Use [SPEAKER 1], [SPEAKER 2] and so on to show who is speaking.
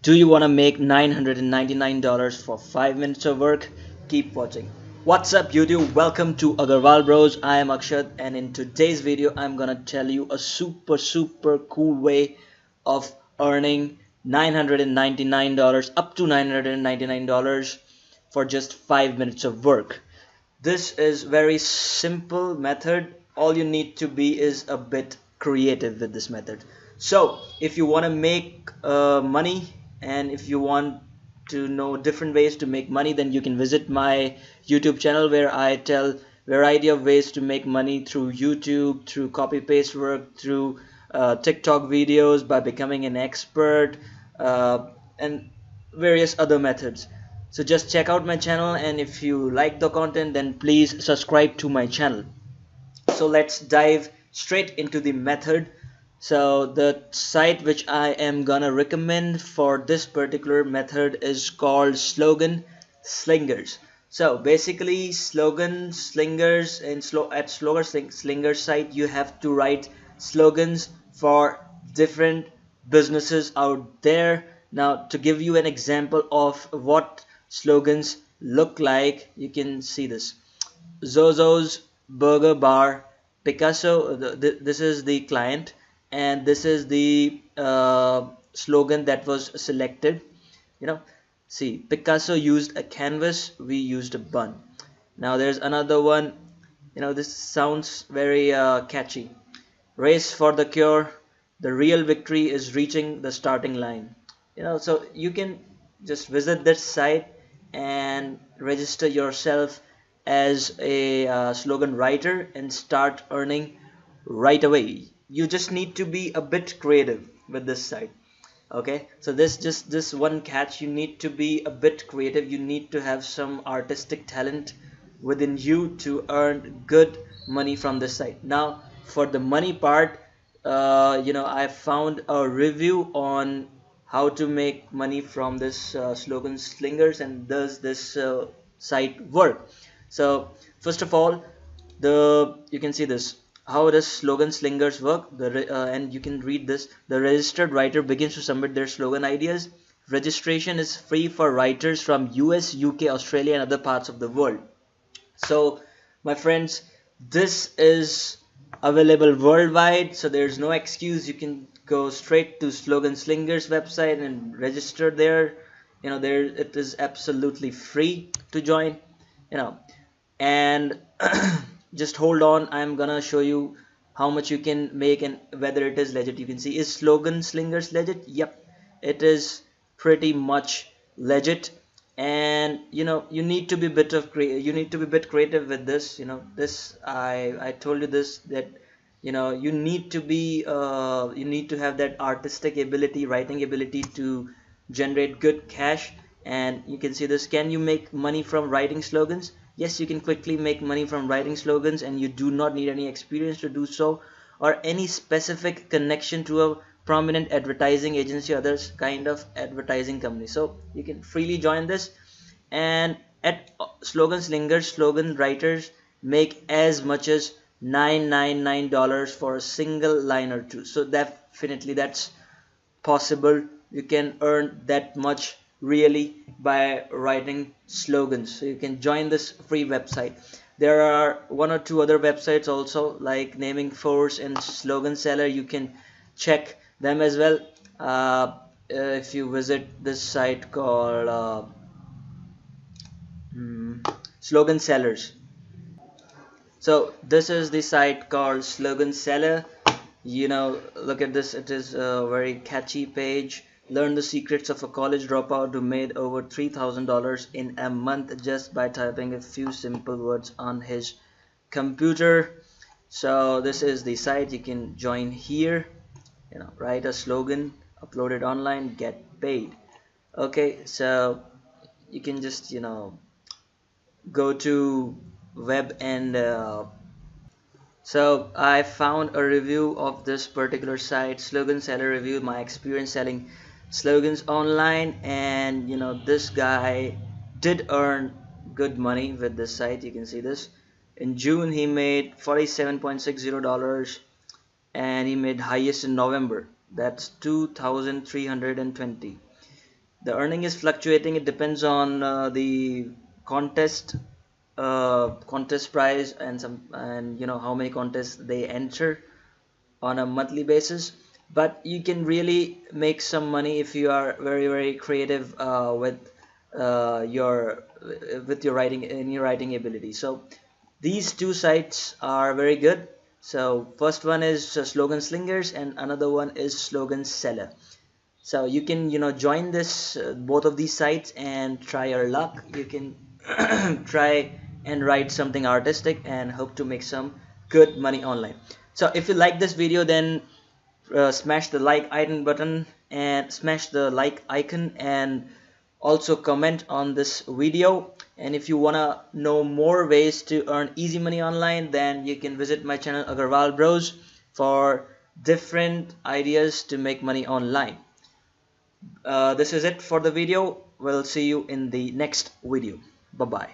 [SPEAKER 1] Do you want to make $999 for 5 minutes of work? Keep watching. What's up YouTube? Welcome to Agrawal Bros. I am Akshat, and in today's video I'm gonna tell you a super cool way of earning $999 up to $999 for just 5 minutes of work. This is very simple method. All you need to be is a bit creative with this method. So if you want to make money, and if you want to know different ways to make money, then you can visit my YouTube channel where I tell variety of ways to make money through YouTube, through copy paste work, through TikTok videos, by becoming an expert, and various other methods. So just check out my channel, and if you like the content, then please subscribe to my channel. So let's dive straight into the method. So the site which I am gonna recommend for this particular method is called Slogan Slingers. So basically, Slogan Slingers, and at Slogan Slingers site you have to write slogans for different businesses out there. Now to give you an example of what slogans look like, you can see this: Zozo's Burger Bar, Picasso. This is the client, and this is the slogan that was selected. You know, see, Picasso used a canvas, we used a bun. Now there's another one. This sounds very catchy. Race for the cure. The real victory is reaching the starting line. So you can just visit this site and register yourself as a slogan writer and start earning right away. You just need to be a bit creative with this site. Okay, so this one catch: you need to be a bit creative. You need to have some artistic talent within you to earn good money from this site. Now for the money part, I found a review on how to make money from this Slogan Slingers, and does this site work. So first of all, you can see this: how does Slogan Slingers work. And you can read this: the registered writer begins to submit their slogan ideas. Registration is free for writers from US, UK, Australia, and other parts of the world. So my friends, this is available worldwide, so there's no excuse. You can go straight to Slogan Slingers website and register there. There it is absolutely free to join. you know and just hold on, I'm gonna show you how much you can make and whether it is legit. You can see, is Slogan Slingers legit? Yep, it is pretty much legit. And you need to be a bit creative with this. This, I told you this, that you need to have that artistic ability, writing ability, to generate good cash. And you can see this: can you make money from writing slogans? Yes, you can quickly make money from writing slogans, and you do not need any experience to do so, or any specific connection to a prominent advertising agency or others kind of advertising company. So you can freely join this. And at Slogan Slingers, slogan writers make as much as $999 for a single line or two. So definitely that's possible. You can earn that much really by writing slogans. So you can join this free website. There are one or two other websites also, like Naming Force and Slogan Seller. You can check them as well if you visit this site called Slogan Sellers. So this is the site called Slogan Seller. Look at this. It is a very catchy page. Learn the secrets of a college dropout who made over $3,000 in a month just by typing a few simple words on his computer. So this is the site. You can join here. Write a slogan, upload it online, get paid. Okay, so you can just go to web, and so I found a review of this particular site, Slogan Seller Review, my experience selling slogans online. And this guy did earn good money with this site. You can see this: in June he made $47.60, and he made highest in November, that's 2,320. The earning is fluctuating. It depends on the contest contest price and some, and how many contests they enter on a monthly basis. But you can really make some money if you are very creative with your writing, in your writing ability. So these two sites are very good. So first one is Slogan Slingers and another one is Slogan Seller. So you can join this both of these sites and try your luck. You can try and write something artistic and hope to make some good money online. So if you like this video, then smash the like icon button and smash the like icon, and also comment on this video. And if you wanna know more ways to earn easy money online, then you can visit my channel Agrawal Bros for different ideas to make money online. This is it for the video. We'll see you in the next video. Bye bye.